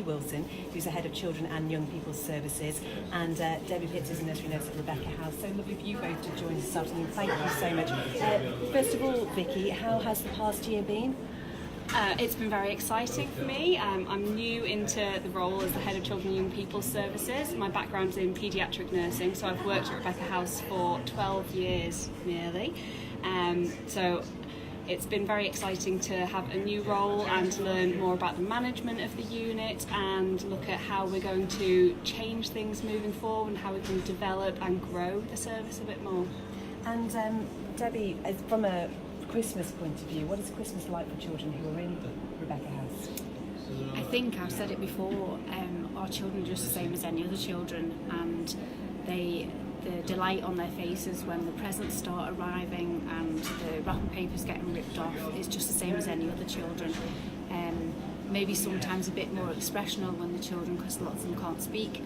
Vicky Wilson, who's the Head of Children and Young People's Services, and Debbie Pitts is a nursery nurse at Rebecca House. So lovely for you both to join us this afternoon. Thank you so much. First of all, Vicky, how has the past year been? It's been very exciting for me. I'm new into the role as the Head of Children and Young People's Services. My background's in paediatric nursing, so I've worked at Rebecca House for 12 years nearly. So it's been very exciting to have a new role and to learn more about the management of the unit and look at how we're going to change things moving forward and how we can develop and grow the service a bit more. And Debbie, from a Christmas point of view, what is Christmas like for children who are in Rebecca House? I think I've said it before, our children are just the same as any other children, and the delight on their faces when the presents start arriving and the wrapping paper's getting ripped off is just the same as any other children. Maybe sometimes a bit more expressional when the children, because lots of them can't speak,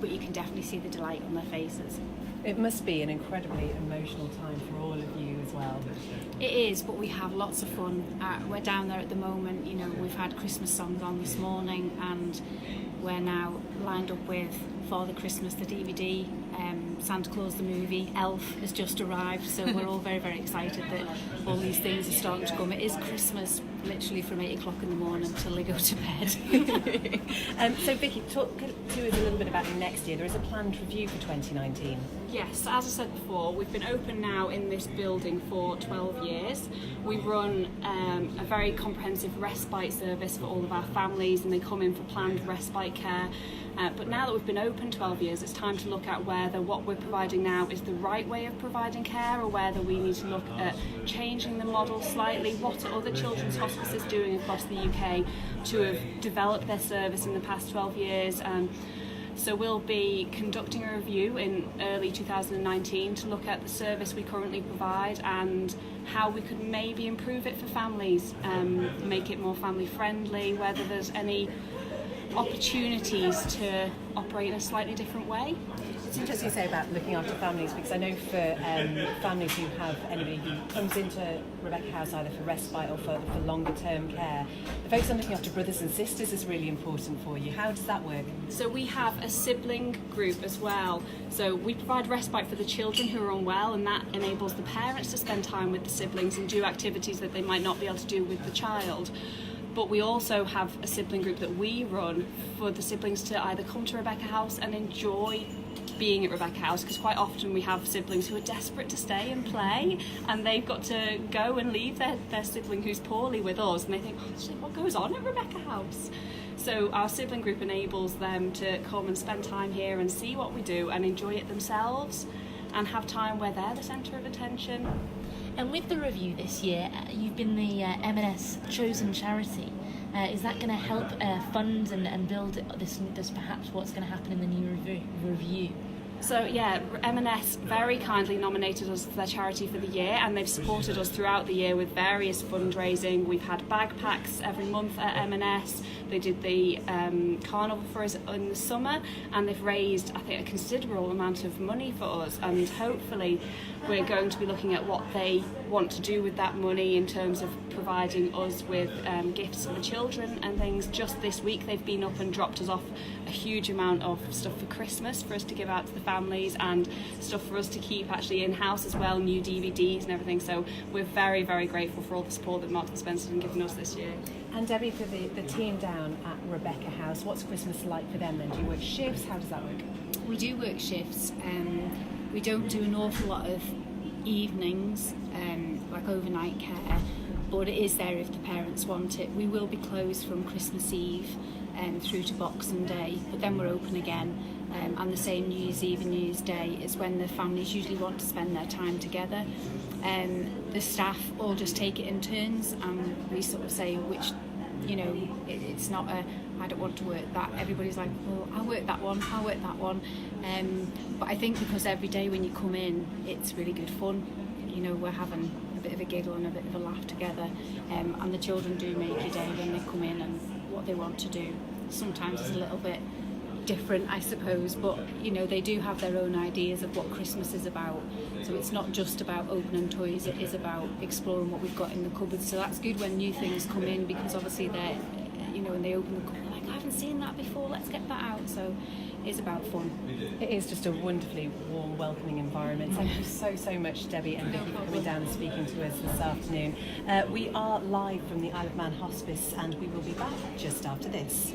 but you can definitely see the delight on their faces. It must be an incredibly emotional time for all of you as well. It is, but we have lots of fun. We're down there at the moment, we've had Christmas songs on this morning, and we're now lined up with Father Christmas, the DVD, Santa Claus the movie, Elf has just arrived, so we're all very, very excited that all these things are starting to come. It is Christmas literally from 8 o'clock in the morning till they go to bed. So Vicky, talk to us a little bit about next year. There is a planned review for 2019. Yes, as I said before, we've been open now in this building for 12 years. We run a very comprehensive respite service for all of our families, and they come in for planned respite care. But now that we've been open 12 years, it's time to look at whether what we're providing now is the right way of providing care, or whether we need to look at changing the model slightly. What are other children's hospices doing across the UK to have developed their service in the past 12 years? So we'll be conducting a review in early 2019 to look at the service we currently provide and how we could maybe improve it for families, make it more family friendly, whether there's any opportunities to operate in a slightly different way. It's interesting you say about looking after families, because I know for families who have anybody who comes into Rebecca House either for respite or for longer term care, the focus on looking after brothers and sisters is really important for you. How does that work? So we have a sibling group as well. So we provide respite for the children who are unwell, and that enables the parents to spend time with the siblings and do activities that they might not be able to do with the child. But we also have a sibling group that we run for the siblings to either come to Rebecca House and enjoy being at Rebecca House, because quite often we have siblings who are desperate to stay and play, and they've got to go and leave their sibling who's poorly with us, and they think, oh, shit, what goes on at Rebecca House? So our sibling group enables them to come and spend time here and see what we do and enjoy it themselves and have time where they're the centre of attention. And with the review this year, you've been the M&S chosen charity. Is that going to help fund and build this perhaps what's going to happen in the new review? So yeah, M&S very kindly nominated us for their charity for the year, and they've supported us throughout the year with various fundraising. We've had bag packs every month at M&S. They did the carnival for us in the summer, and they've raised, I think, a considerable amount of money for us, and hopefully we're going to be looking at what they want to do with that money in terms of providing us with gifts for the children and things. Just this week they've been up and dropped us off a huge amount of stuff for Christmas for us to give out to the families, and stuff for us to keep actually in-house as well, new DVDs and everything. So we're very, very grateful for all the support that Marks & Spencer have given us this year. And Debbie, for the team down at Rebecca House, what's Christmas like for them then? Do you work shifts? How does that work? We do work shifts. We don't do an awful lot of evenings, like overnight care, but it is there if the parents want it. We will be closed from Christmas Eve through to Boxing Day, but then we're open again. And the same New Year's Eve and New Year's Day is when the families usually want to spend their time together. The staff all just take it in turns, and we sort of say which, it's not a, I don't want to work that. Everybody's like, well, I'll work that one, I'll work that one. But I think because every day when you come in, it's really good fun. We're having a bit of a giggle and a bit of a laugh together. And the children do make your day when they come in, and what they want to do. Sometimes it's a little bit different, I suppose, but they do have their own ideas of what Christmas is about. So it's not just about opening toys, it is about exploring what we've got in the cupboard. So that's good when new things come in, because obviously they're, when they open the cupboard, like, I've haven't seen that before, let's get that out. So it's about fun. It is just a wonderfully warm, welcoming environment. Thank you so much, Debbie and Vicky, for coming down and speaking to us this afternoon. We are live from the Isle of Man Hospice, and we will be back just after this.